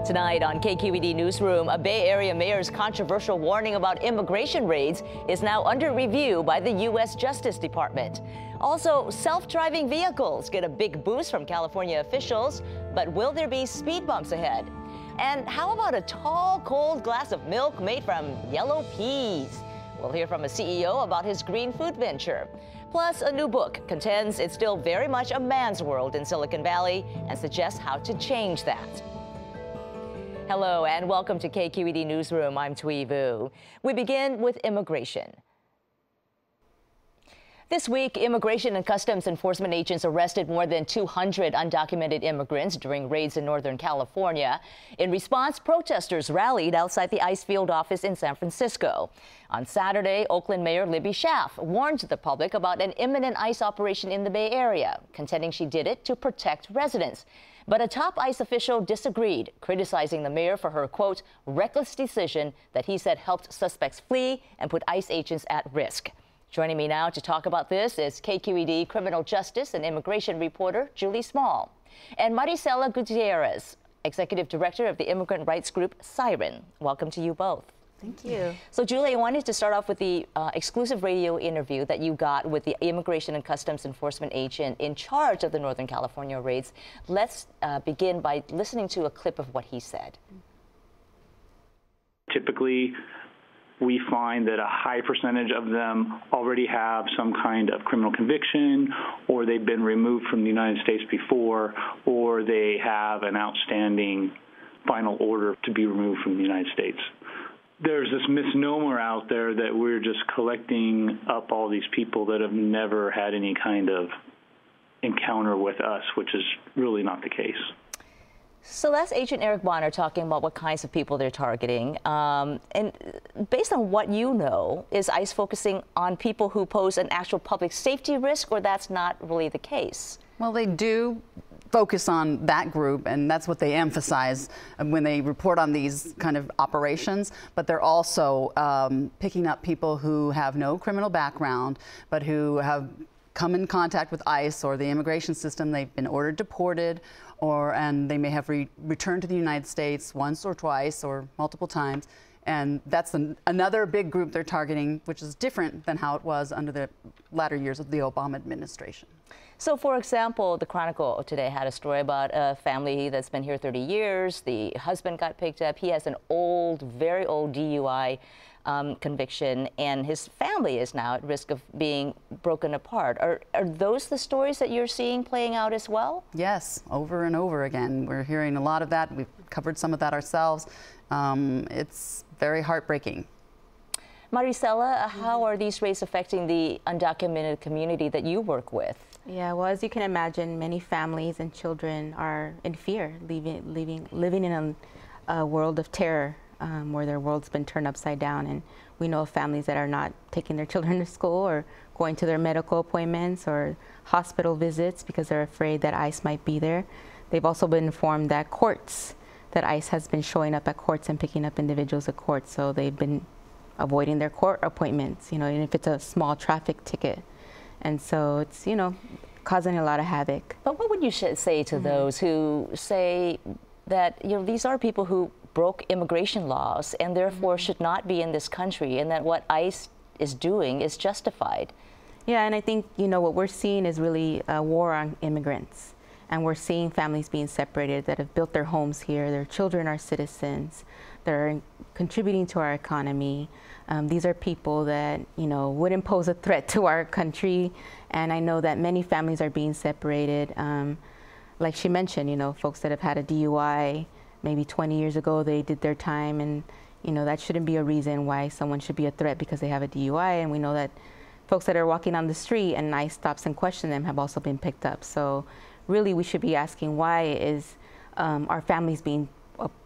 Tonight on KQED Newsroom, a Bay Area mayor's controversial warning about immigration raids is now under review by the U.S. Justice Department. Also, self-driving vehicles get a big boost from California officials, but will there be speed bumps ahead? And how about a tall, cold glass of milk made from yellow peas? We'll hear from a CEO about his green food venture. Plus, a new book contends it's still very much a man's world in Silicon Valley and suggests how to change that. Hello and welcome to KQED Newsroom. I'm Thuy Vu. We begin with immigration. This week, Immigration and Customs Enforcement agents arrested more than 200 undocumented immigrants during raids in Northern California. In response, protesters rallied outside the ICE field office in San Francisco. On Saturday, Oakland Mayor Libby Schaaf warned the public about an imminent ICE operation in the Bay Area, contending she did it to protect residents. But a top ICE official disagreed, criticizing the mayor for her, quote, reckless decision that he said helped suspects flee and put ICE agents at risk. Joining me now to talk about this is KQED criminal justice and immigration reporter Julie Small and Maricela Gutierrez, executive director of the immigrant rights group SIREN. Welcome to you both. Thank you. So, Julie, I wanted to start off with the exclusive radio interview that you got with the Immigration and Customs Enforcement agent in charge of the Northern California raids. Let's begin by listening to a clip of what he said. Typically, we find that a high percentage of them already have some kind of criminal conviction, or they've been removed from the United States before, or they have an outstanding final order to be removed from the United States. There's this misnomer out there that we're just collecting up all these people that have never had any kind of encounter with us, which is really not the case. So that's Agent Eric Bonner talking about what kinds of people they're targeting. And based on what you know, is ICE focusing on people who pose an actual public safety risk, or that's not really the case? Well, they do focus on that group, and that's what they emphasize when they report on these kind of operations. But they're also picking up people who have no criminal background, but who have come in contact with ICE or the immigration system. They've been ordered deported, and they may have returned to the United States once or twice or multiple times. And that's another big group they're targeting, which is different than how it was under the latter years of the Obama administration. So, for example, the Chronicle today had a story about a family that's been here 30 years. The husband got picked up. He has an old, very old DUI conviction, and his family is now at risk of being broken apart. Are those the stories that you're seeing playing out as well? Yes, over and over again. We're hearing a lot of that. We've covered some of that ourselves. It's very heartbreaking. Maricela, how are these raids affecting the undocumented community that you work with? Yeah, well, as you can imagine, many families and children are in fear, living in a world of terror, where their world's been turned upside down. And we know of families that are not taking their children to school or going to their medical appointments or hospital visits because they're afraid that ICE might be there. They've also been informed that ICE has been showing up at courts and picking up individuals at court, so they've been avoiding their court appointments, even if it's a small traffic ticket. And so it's, causing a lot of havoc. But what would you say to those who say that, these are people who broke immigration laws and therefore should not be in this country, and that what ICE is doing is justified? Yeah, and I think, what we're seeing is really a war on immigrants. And we're seeing families being separated that have built their homes here. Their children are citizens. They're contributing to our economy. These are people that, wouldn't pose a threat to our country. And I know that many families are being separated. Like she mentioned, folks that have had a DUI, maybe 20 years ago, they did their time. And, that shouldn't be a reason why someone should be a threat because they have a DUI. And we know that folks that are walking on the street and ICE stops and question them have also been picked up. So really, we should be asking, why is our families being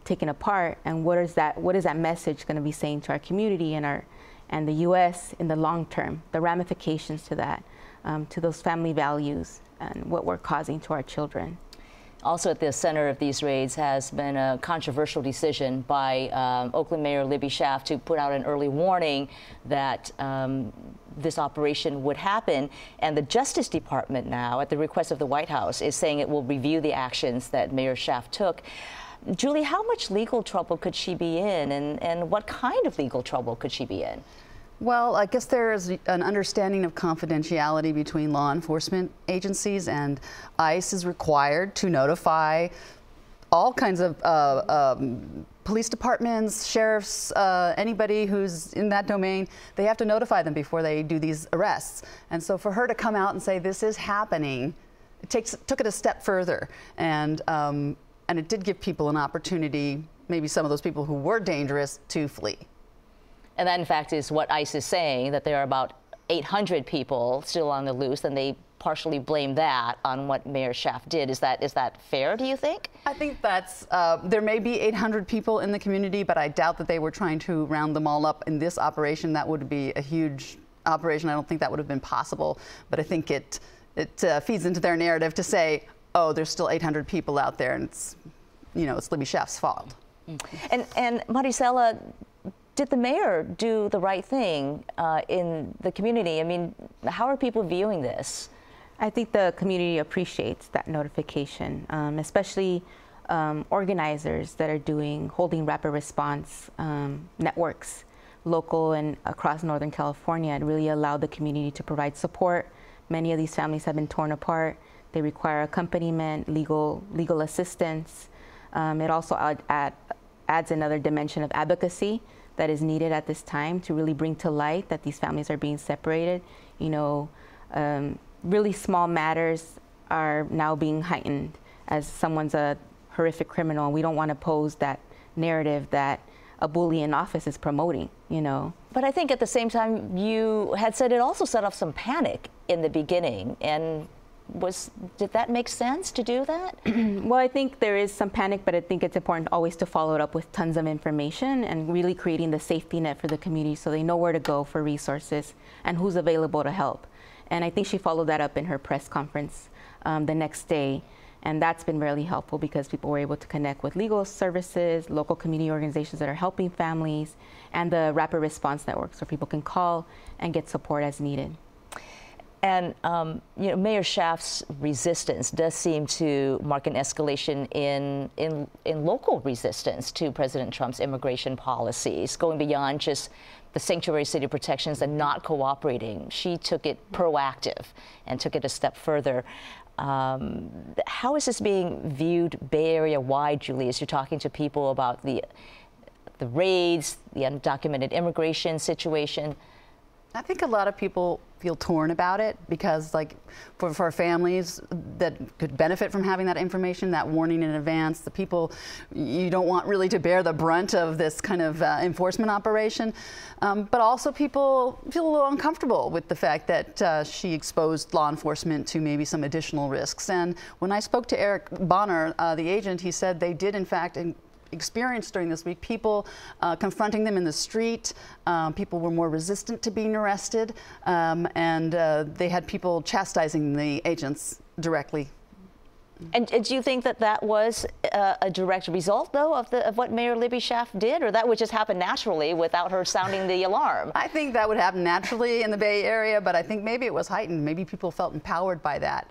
taken apart, and what is that message going to be saying to our community and the U.S. in the long term, the ramifications to that, to those family values and what we're causing to our children. Also at the center of these raids has been a controversial decision by Oakland Mayor Libby Schaaf to put out an early warning that this operation would happen. And the Justice Department now, at the request of the White House, is saying it will review the actions that Mayor Schaaf took. Julie, how much legal trouble could she be in, and what kind of legal trouble could she be in? Well, I guess there is an understanding of confidentiality between law enforcement agencies, and ICE is required to notify all kinds of police departments, sheriffs, anybody who's in that domain. They have to notify them before they do these arrests. And so for her to come out and say this is happening, it took it a step further. And it did give people an opportunity, maybe some of those people who were dangerous, to flee. And that, in fact, is what ICE is saying, that there are about 800 people still on the loose, and they partially blame that on what Mayor Schaaf did. Is that fair, do you think? I think that's, there may be 800 people in the community, but I doubt that they were trying to round them all up in this operation. That would be a huge operation. I don't think that would have been possible, but I think it feeds into their narrative to say, oh, there's still 800 people out there, and it's, you know, it's Libby Schaaf's fault. And Maricela, did the mayor do the right thing in the community? I mean, how are people viewing this? I think the community appreciates that notification, especially organizers that are holding rapid response networks, local and across Northern California. It really allowed the community to provide support. Many of these families have been torn apart. They require accompaniment, legal assistance. It also adds another dimension of advocacy that is needed at this time to really bring to light that these families are being separated. You know, really small matters are now being heightened as someone's a horrific criminal, and we don't want to pose that narrative that a bully in office is promoting, you know. But I think at the same time, you had said it also set off some panic in the beginning, and did that make sense to do that? Well, I think there is some panic, but I think it's important always to follow it up with tons of information and really creating the safety net for the community so they know where to go for resources and who's available to help. And I think she followed that up in her press conference the next day. And that's been really helpful because people were able to connect with legal services, local community organizations that are helping families, and the rapid response network so people can call and get support as needed. And you know, Mayor Schaaf's resistance does seem to mark an escalation in local resistance to President Trump's immigration policies, going beyond just the sanctuary city protections and not cooperating. She took it proactive and took it a step further. How is this being viewed Bay Area-wide, Julie, as you're talking to people about the raids, the undocumented immigration situation? I think a lot of people feel torn about it because, like, for families that could benefit from having that information, that warning in advance, the people you don't want really to bear the brunt of this kind of enforcement operation. But also people feel a little uncomfortable with the fact that she exposed law enforcement to maybe some additional risks. And when I spoke to Eric Bonner, the agent, he said they did, in fact, experienced during this week people confronting them in the street. People were more resistant to being arrested, and they had people chastising the agents directly. And do you think that that was a direct result, though, of what Mayor Libby Schaaf did, or that would just happen naturally without her sounding the alarm? I think that would happen naturally in the Bay Area, but I think maybe it was heightened. Maybe people felt empowered by that.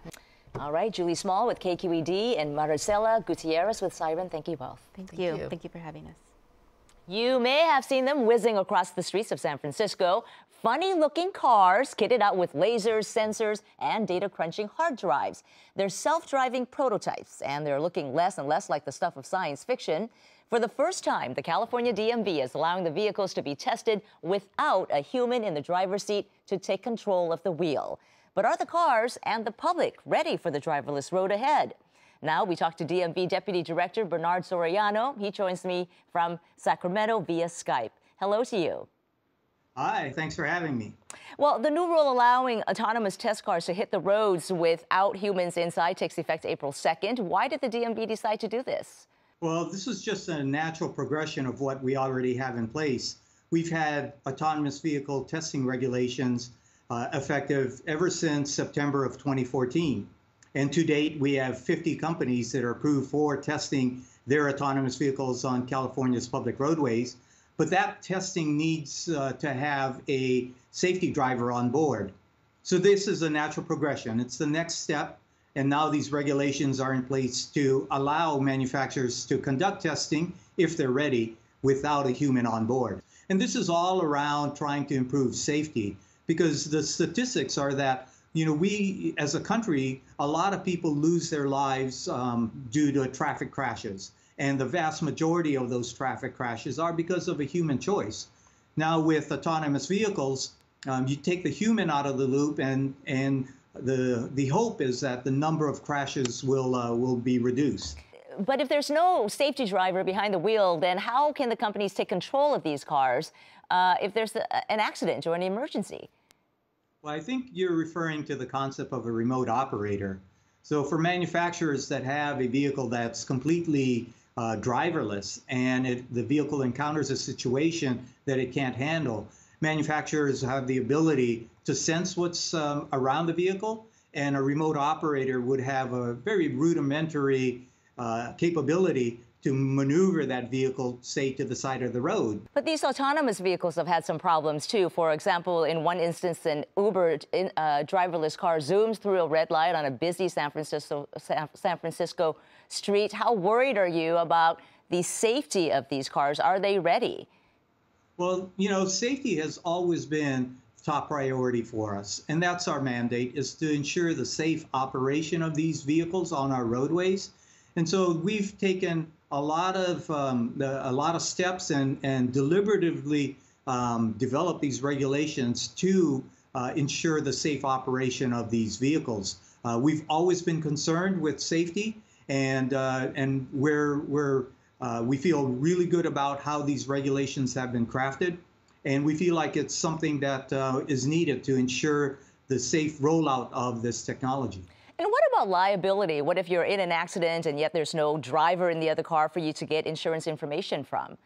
All right, Julie Small with KQED and Maricela Gutierrez with SIREN. Thank you both. Thank you. Thank you for having us. You may have seen them whizzing across the streets of San Francisco. Funny-looking cars kitted out with lasers, sensors, and data-crunching hard drives. They're self-driving prototypes, and they're looking less and less like the stuff of science fiction. For the first time, the California DMV is allowing the vehicles to be tested without a human in the driver's seat to take control of the wheel. But are the cars and the public ready for the driverless road ahead? Now we talk to DMV Deputy Director Bernard Soriano. He joins me from Sacramento via Skype. Hello to you. Hi, thanks for having me. Well, the new rule allowing autonomous test cars to hit the roads without humans inside takes effect April 2nd. Why did the DMV decide to do this? Well, this is just a natural progression of what we already have in place. We've had autonomous vehicle testing regulations effective ever since September of 2014. And to date, we have 50 companies that are approved for testing their autonomous vehicles on California's public roadways. but that testing needs to have a safety driver on board. So this is a natural progression. It's the next step. And now these regulations are in place to allow manufacturers to conduct testing, if they're ready, without a human on board. And this is all around trying to improve safety, because the statistics are that, we as a country, a lot of people lose their lives due to traffic crashes. And the vast majority of those traffic crashes are because of a human choice. Now with autonomous vehicles, you take the human out of the loop, and the hope is that the number of crashes will be reduced. But if there's no safety driver behind the wheel, then how can the companies take control of these cars if there's an accident or an emergency? Well, I think you're referring to the concept of a remote operator. So for manufacturers that have a vehicle that's completely driverless and the vehicle encounters a situation that it can't handle, manufacturers have the ability to sense what's around the vehicle, and a remote operator would have a very rudimentary capability to maneuver that vehicle, say, to the side of the road. But these autonomous vehicles have had some problems, too. For example, in one instance, an Uber driverless car zooms through a red light on a busy San Francisco street. How worried are you about the safety of these cars? Are they ready? Well, safety has always been top priority for us, and that's our mandate, is to ensure the safe operation of these vehicles on our roadways. And so we've taken a lot of steps and deliberatively developed these regulations to ensure the safe operation of these vehicles. We've always been concerned with safety, and we feel really good about how these regulations have been crafted, and we feel like it's something that is needed to ensure the safe rollout of this technology. And what about liability? What if you're in an accident and yet there's no driver in the other car for you to get insurance information from?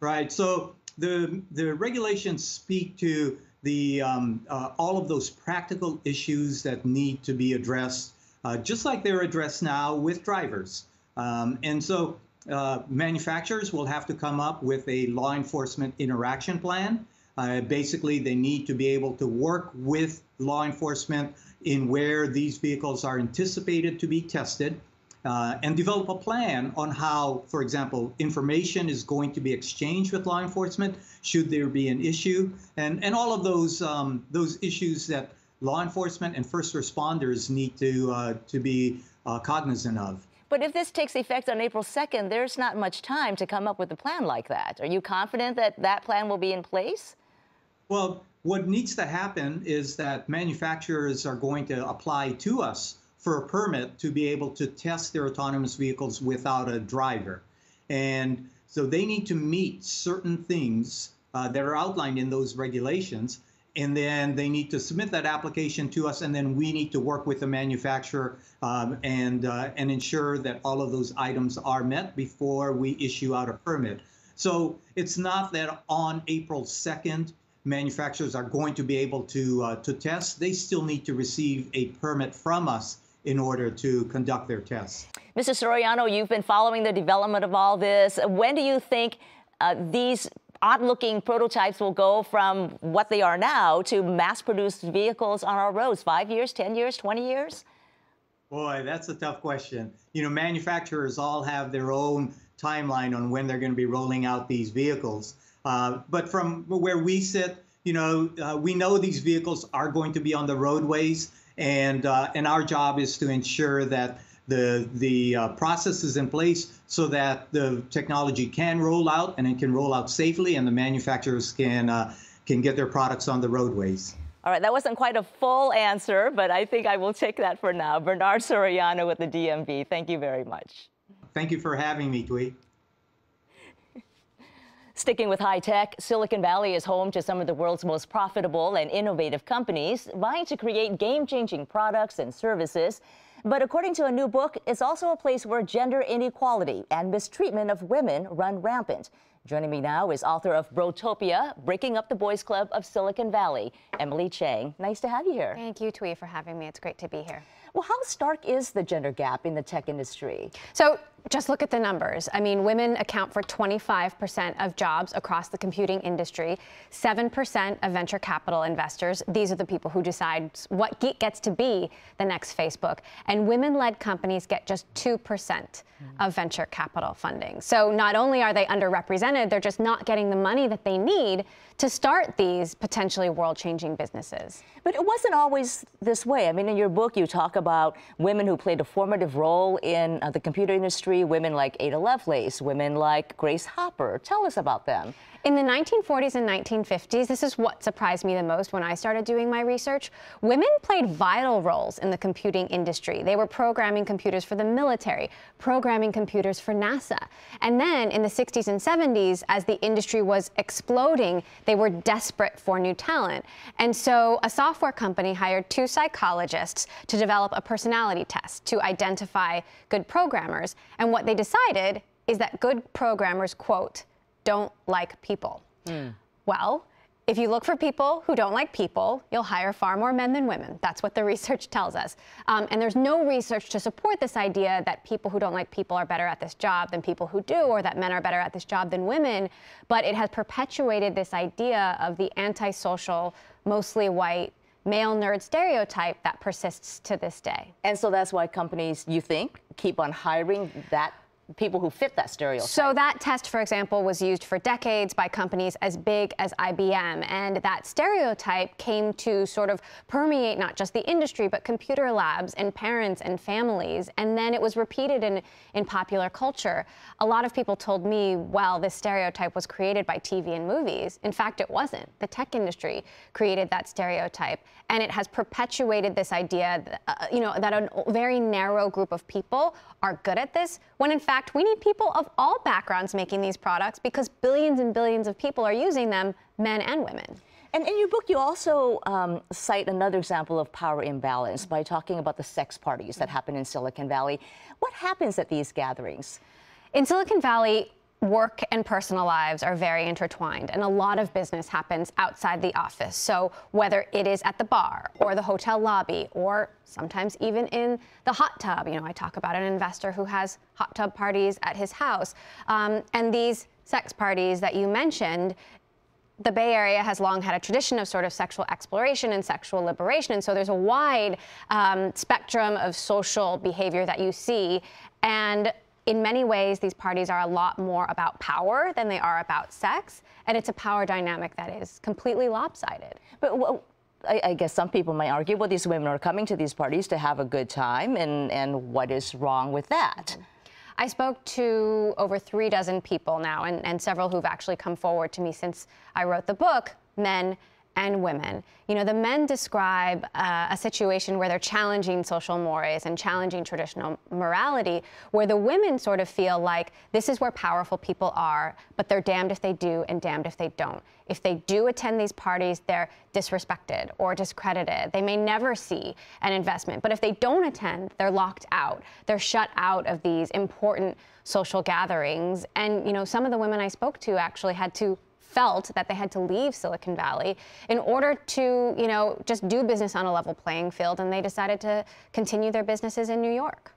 Right. So the regulations speak to the all of those practical issues that need to be addressed, just like they're addressed now with drivers. And so manufacturers will have to come up with a law enforcement interaction plan. Basically, they need to be able to work with law enforcement in where these vehicles are anticipated to be tested, and develop a plan on how, for example, information is going to be exchanged with law enforcement should there be an issue, and all of those issues that law enforcement and first responders need to be cognizant of. But if this takes effect on April 2nd, there's not much time to come up with a plan like that. Are you confident that that plan will be in place? Well, what needs to happen is that manufacturers are going to apply to us for a permit to be able to test their autonomous vehicles without a driver. And so they need to meet certain things that are outlined in those regulations, and then they need to submit that application to us, and then we need to work with the manufacturer and ensure that all of those items are met before we issue out a permit. So it's not that on April 2nd, manufacturers are going to be able to test. They still need to receive a permit from us in order to conduct their tests. Mr. Soriano, you've been following the development of all this. When do you think these odd-looking prototypes will go from what they are now to mass-produced vehicles on our roads? 5 years, 10 years, 20 years? Boy, that's a tough question. Manufacturers all have their own timeline on when they're going to be rolling out these vehicles. But from where we sit, we know these vehicles are going to be on the roadways, and our job is to ensure that the process is in place so that the technology can roll out, and it can roll out safely, and the manufacturers can get their products on the roadways. All right, that wasn't quite a full answer, but I think I will take that for now. Bernard Soriano with the DMV, thank you very much. Thank you for having me, Twee. Sticking with high tech, Silicon Valley is home to some of the world's most profitable and innovative companies vying to create game-changing products and services. But according to a new book, it's also a place where gender inequality and mistreatment of women run rampant. Joining me now is author of Brotopia, Breaking Up the Boys Club of Silicon Valley, Emily Chang. Nice to have you here. Thank you, Twee, for having me. It's great to be here. Well, how stark is the gender gap in the tech industry? So just look at the numbers. I mean, women account for 25% of jobs across the computing industry, 7% of venture capital investors. These are the people who decide what gets to be the next Facebook. And women-led companies get just 2% of venture capital funding. So not only are they underrepresented, they're just not getting the money that they need to start these potentially world-changing businesses. But it wasn't always this way. I mean, in your book, you talk about women who played a formative role in the computer industry, women like Ada Lovelace, women like Grace Hopper. Tell us about them. In the 1940s and 1950s, this is what surprised me the most when I started doing my research, women played vital roles in the computing industry. They were programming computers for the military, programming computers for NASA. And then in the 60s and 70s, as the industry was exploding, they were desperate for new talent. And so a software company hired 2 psychologists to develop a personality test to identify good programmers. And what they decided is that good programmers, quote, don't like people. Well, if you look for people who don't like people, you'll hire far more men than women. That's what the research tells us. And there's no research to support this idea that people who don't like people are better at this job than people who do, or that men are better at this job than women. But it has perpetuated this idea of the antisocial, mostly white, male nerd stereotype that persists to this day. And so that's why companies, you think, keep on hiring people who fit that stereotype. So that test, for example, was used for decades by companies as big as IBM, and that stereotype came to sort of permeate not just the industry, but computer labs and parents and families, and then it was repeated in popular culture. A lot of people told me, well, this stereotype was created by TV and movies. In fact, it wasn't. The tech industry created that stereotype, and it has perpetuated this idea that, that a very narrow group of people are good at this, when in fact we need people of all backgrounds making these products because billions and billions of people are using them, men and women. And in your book, you also cite another example of power imbalance by talking about the sex parties that happen in Silicon Valley. What happens at these gatherings? In Silicon Valley, work and personal lives are very intertwined, and a lot of business happens outside the office. So whether it is at the bar or the hotel lobby or sometimes even in the hot tub, I talk about an investor who has hot tub parties at his house. And these sex parties that you mentioned, the Bay Area has long had a tradition of sort of sexual exploration and sexual liberation. And so there's a wide spectrum of social behavior that you see. And in many ways, these parties are a lot more about power than they are about sex, and it's a power dynamic that is completely lopsided. But well, I guess some people might argue, well, these women are coming to these parties to have a good time, and what is wrong with that? I spoke to over 3 dozen people now, and several who've actually come forward to me since I wrote the book, men and women. The men describe a situation where they're challenging social mores and challenging traditional morality, where the women sort of feel like this is where powerful people are, but they're damned if they do and damned if they don't. If they do attend these parties, they're disrespected or discredited. They may never see an investment, but if they don't attend, they're locked out. They're shut out of these important social gatherings. And, some of the women I spoke to actually felt that they had to leave Silicon Valley in order to, just do business on a level playing field, and they decided to continue their businesses in New York.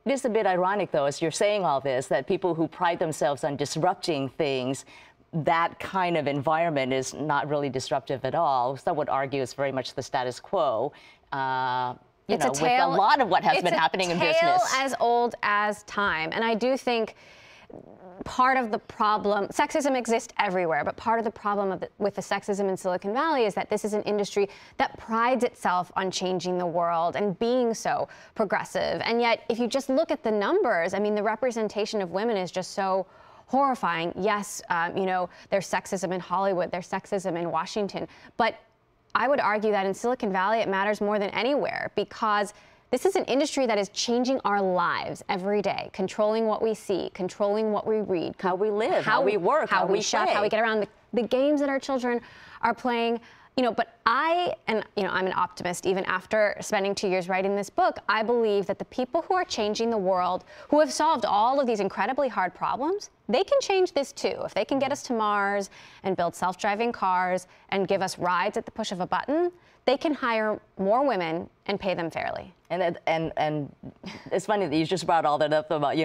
It is a bit ironic, though, as you're saying all this, that people who pride themselves on disrupting things, that kind of environment is not really disruptive at all. Some would argue it's very much the status quo. With a lot of what has been happening in business. It's a tale as old as time, and I do think part of the problem, sexism exists everywhere, but part of the problem with the sexism in Silicon Valley is that this is an industry that prides itself on changing the world and being so progressive. And yet, if you just look at the numbers, the representation of women is just so horrifying. Yes, there's sexism in Hollywood, there's sexism in Washington, but I would argue that in Silicon Valley, it matters more than anywhere, because this is an industry that is changing our lives every day, controlling what we see, controlling what we read, how we live, how we work, how we shop, how we get around, the games that our children are playing. But I'm an optimist. Even after spending 2 years writing this book, I believe that the people who are changing the world, who have solved all of these incredibly hard problems, they can change this too. If they can get us to Mars and build self-driving cars and give us rides at the push of a button, they can hire more women and pay them fairly. And it's funny that you just brought all that up about,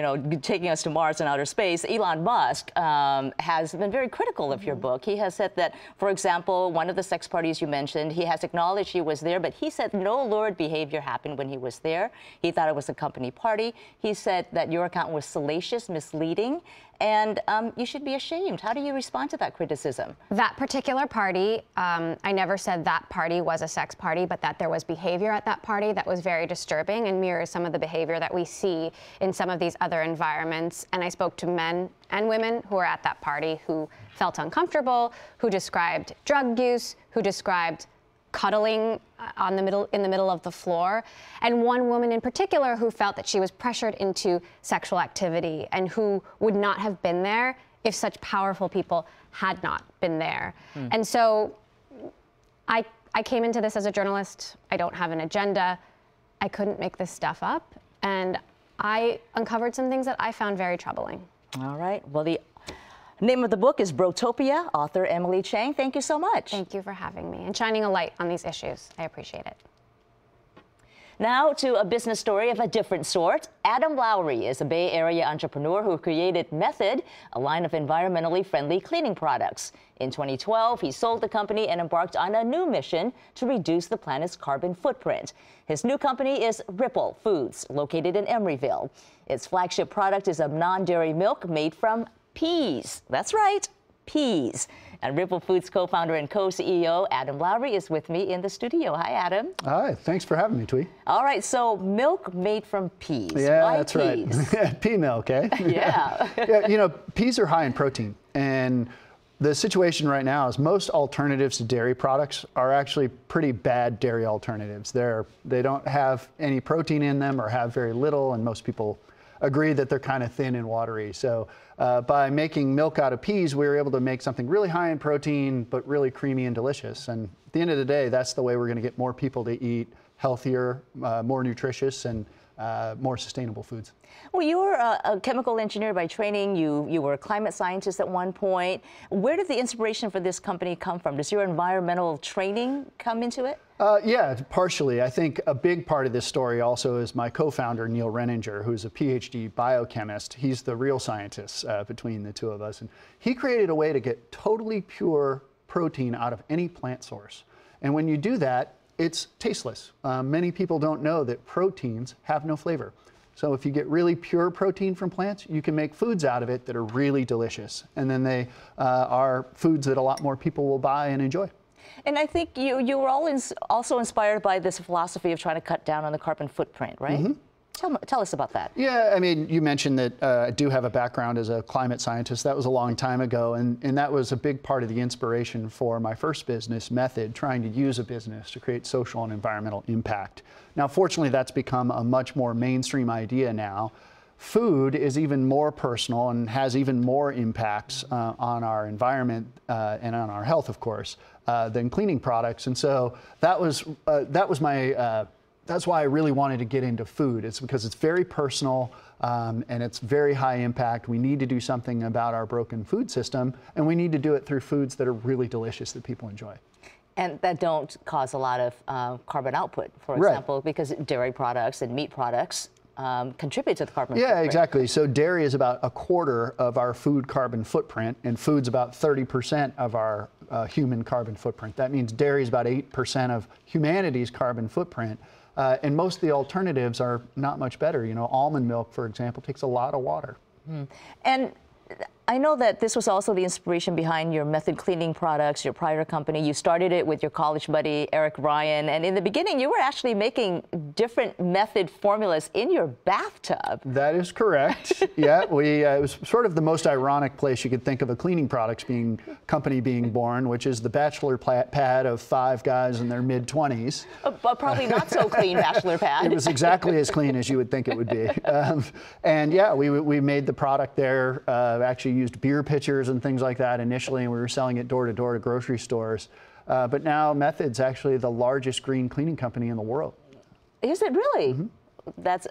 taking us to Mars and outer space. Elon Musk has been very critical of your book. He has said that, for example, one of the sex parties you mentioned, he has acknowledged he was there, but he said no lurid behavior happened when he was there. He thought it was a company party. He said that your account was salacious, misleading, and you should be ashamed. How do you respond to that criticism? That particular party, I never said that party was a sex party, but that there was behavior at that party that was very disturbing and mirrors some of the behavior that we see in some of these other environments. And I spoke to men and women who were at that party who felt uncomfortable, who described drug use, who described cuddling in the middle of the floor, and one woman in particular who felt that she was pressured into sexual activity and who would not have been there if such powerful people had not been there. And so I came into this as a journalist. I don't have an agenda. I couldn't make this stuff up, and I uncovered some things that I found very troubling. All right. Well, the name of the book is Brotopia. Author Emily Chang, thank you so much. Thank you for having me and shining a light on these issues. I appreciate it. Now to a business story of a different sort. Adam Lowry is a Bay Area entrepreneur who created Method, a line of environmentally friendly cleaning products. In 2012, he sold the company and embarked on a new mission to reduce the planet's carbon footprint. His new company is Ripple Foods, located in Emeryville. Its flagship product is a non-dairy milk made from peas. That's right, peas. And Ripple Foods co-founder and co-CEO Adam Lowry is with me in the studio. Hi, Adam. Hi, thanks for having me, Twee. All right, so milk made from peas. Yeah, Why that's peas? right. Pea milk, eh? Yeah. Yeah, peas are high in protein, and the situation right now is most alternatives to dairy products are actually pretty bad dairy alternatives. They don't have any protein in them or have very little, and most people agree that they're kind of thin and watery. So by making milk out of peas, we were able to make something really high in protein, but really creamy and delicious. And at the end of the day, that's the way we're going to get more people to eat healthier, more nutritious, and more sustainable foods. Well, you were a chemical engineer by training. You were a climate scientist at one point. Where did the inspiration for this company come from? Does your environmental training come into it? Yeah, partially. I think a big part of this story also is my co-founder, Neil Renninger, who's a PhD biochemist. He's the real scientist between the two of us. And he created a way to get totally pure protein out of any plant source. And when you do that, it's tasteless. Many people don't know that proteins have no flavor. So if you get really pure protein from plants, you can make foods out of it that are really delicious. And then they are foods that a lot more people will buy and enjoy. And I think you were also inspired by this philosophy of trying to cut down on the carbon footprint, right? Mm-hmm. Tell us about that. Yeah, I mean, you mentioned that I do have a background as a climate scientist. That was a long time ago, and that was a big part of the inspiration for my first business, Method, trying to use a business to create social and environmental impact. Now, fortunately, that's become a much more mainstream idea now. Food is even more personal and has even more impacts on our environment and on our health, of course, than cleaning products. And so that was my that's why I really wanted to get into food. It's because it's very personal and it's very high impact. We need to do something about our broken food system, and we need to do it through foods that are really delicious that people enjoy. And that don't cause a lot of carbon output, for example, because dairy products and meat products contribute to the carbon footprint. Yeah, exactly. So dairy is about 1/4 of our food carbon footprint, and food's about 30% of our human carbon footprint. That means dairy is about 8% of humanity's carbon footprint. And most of the alternatives are not much better. You know, almond milk, for example, takes a lot of water. Mm. And I know that this was also the inspiration behind your Method cleaning products, your prior company. You started it with your college buddy, Eric Ryan. And in the beginning, you were actually making different Method formulas in your bathtub. That is correct. Yeah, it was sort of the most ironic place you could think of a cleaning products company being born, which is the bachelor pad of 5 guys in their mid-20s. But probably not so clean bachelor pad. It was exactly as clean as you would think it would be. And yeah, we made the product there, actually used beer pitchers and things like that initially, and we were selling it door to door to grocery stores. But now Method's actually the largest green cleaning company in the world. Is it really? Mm-hmm. That's,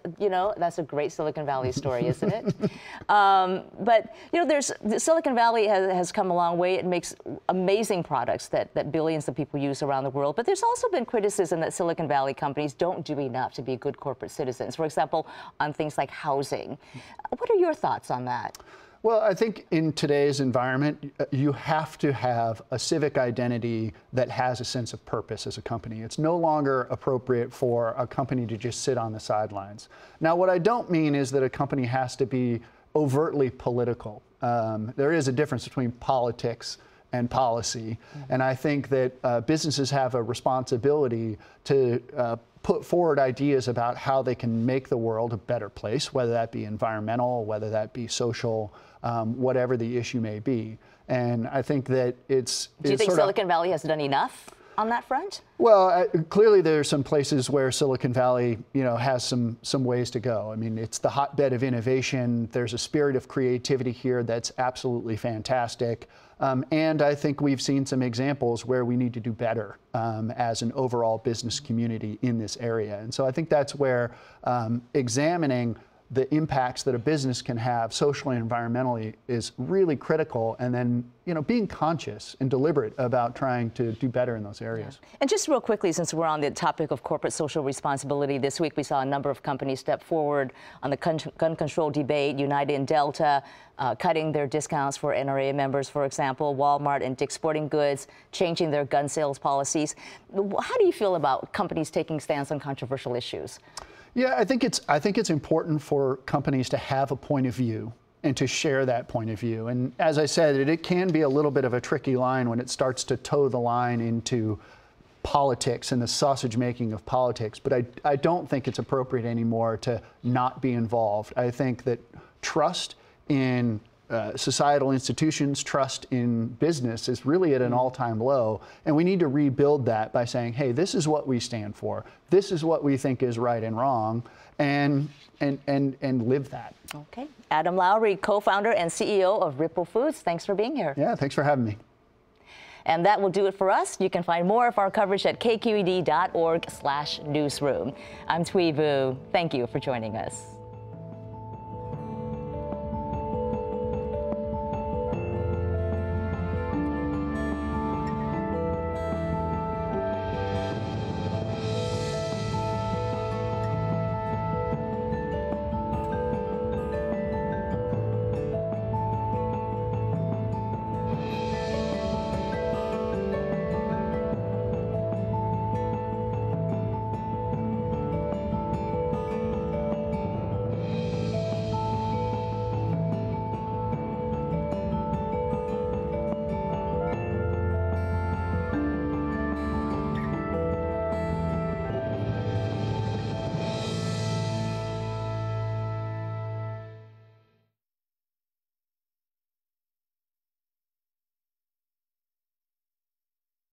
that's a great Silicon Valley story, isn't it? But, Silicon Valley has come a long way. It makes amazing products that billions of people use around the world. But there's also been criticism that Silicon Valley companies don't do enough to be good corporate citizens, for example, on things like housing. What are your thoughts on that? Well, I think in today's environment, you have to have a civic identity that has a sense of purpose as a company. It's no longer appropriate for a company to just sit on the sidelines. Now, what I don't mean is that a company has to be overtly political. There is a difference between politics and policy. And I think that businesses have a responsibility to put forward ideas about how they can make the world a better place, whether that be environmental, whether that be social, whatever the issue may be. And I think that it's... Do you think Silicon Valley has done enough on that front? Well, clearly there are some places where Silicon Valley, has some ways to go. I mean, it's the hotbed of innovation. There's a spirit of creativity here that's absolutely fantastic. And I think we've seen some examples where we need to do better as an overall business community in this area. And so I think that's where examining the impacts that a business can have socially and environmentally is really critical, and then being conscious and deliberate about trying to do better in those areas. Yeah. And just real quickly, since we're on the topic of corporate social responsibility, this week we saw a number of companies step forward on the gun control debate. United and Delta cutting their discounts for NRA members, for example. Walmart and Dick's Sporting Goods changing their gun sales policies. How do you feel about companies taking stands on controversial issues? Yeah, I think it's important for companies to have a point of view and to share that point of view. And as I said, it can be a little bit of a tricky line when it starts to toe the line into politics and the sausage making of politics. But I don't think it's appropriate anymore to not be involved. I think that trust in societal institutions, trust in business is really at an all-time low, and we need to rebuild that by saying, hey, this is what we stand for, this is what we think is right and wrong, and live that. Okay. Adam Lowry, co-founder and CEO of Ripple Foods, thanks for being here. Yeah, thanks for having me. And that will do it for us. You can find more of our coverage at kqed.org/newsroom. I'm Thuy Vu. Thank you for joining us.